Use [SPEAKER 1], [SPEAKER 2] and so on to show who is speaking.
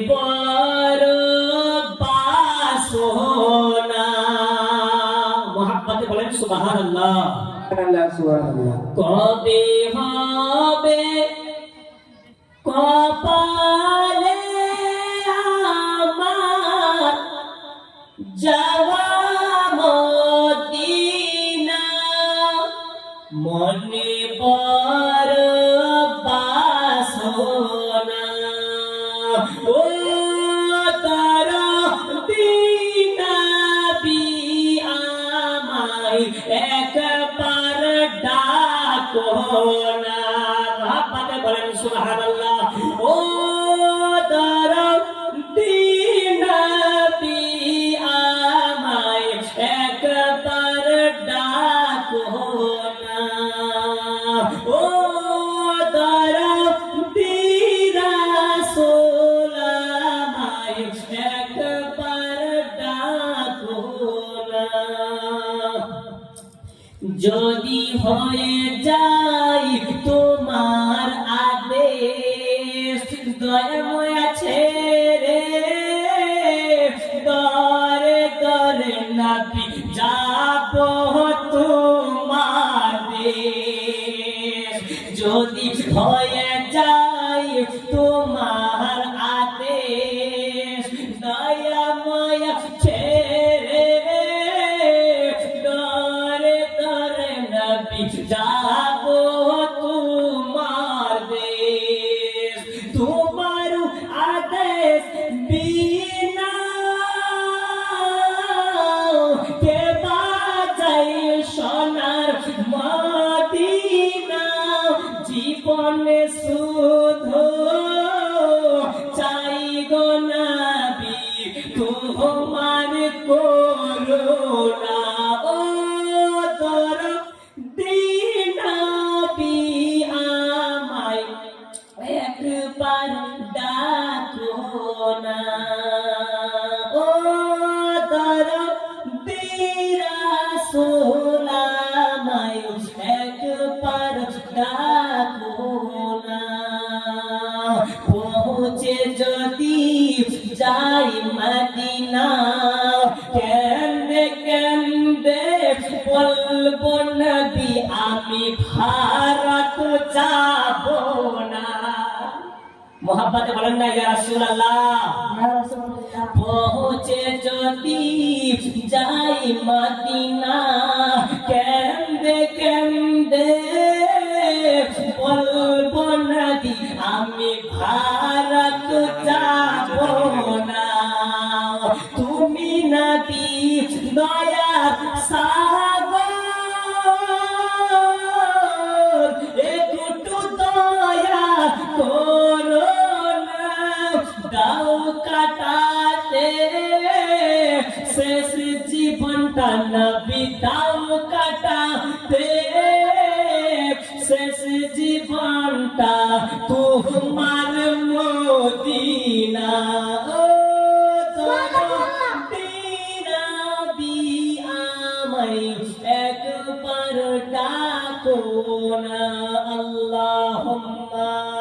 [SPEAKER 1] বড় বাসনা। মোহাব্বতে বলেন সুবহানাল্লাহ। কবে হবে কপালে আমার যাওয়া মদিনা, মনে বড় বাসনা। ও তারা দিনাবি আমায় একবার ডাকো না। মোহাব্বতে বলেন সুবহানাল্লাহ। ও তারা দিনাবি আমায় একবার ডাকো না। ও তারা রাসূল আমায় একবার ডাকো না। যদি হয়ে যায় তোমার আদেশ, দয়াময় আছে রে দরে দরে নবী যাব তোমার দেশ। যদি হয়ে যায় তোমার আদেশ, দয়াময় আছে রে দরে দরে নবী যাব তোমার দেশ। তোমার আদেশ বিনা কে বাজায় সোনার মদিনা, জীবনে শুধু চাই গো নবী তোমার করুণা। ও তোর দিনাবি আমায় একবার ডাকো না। ও তোর রাসূল আমায় একবার ডাকো না। পৌঁছে যদি যাই মদিনা, কেন্দে কেন্দে বলবো নবী আমি ভারত যাব না। মোহাব্বতে বলেন না ইয়া রাসূলুল্লাহ। পৌঁছে যদি যাই মদিনা, কেন্দে কেন্দে বলবো নবী আমি ভারত যাব না। তুমি নবী দয়ার সাগর, একটু দয়া করো না। দাও কাটাতে শেষ জীবনটা নবী, দাও কাটাতে শেষ জীবনটা তোমার মদিনা।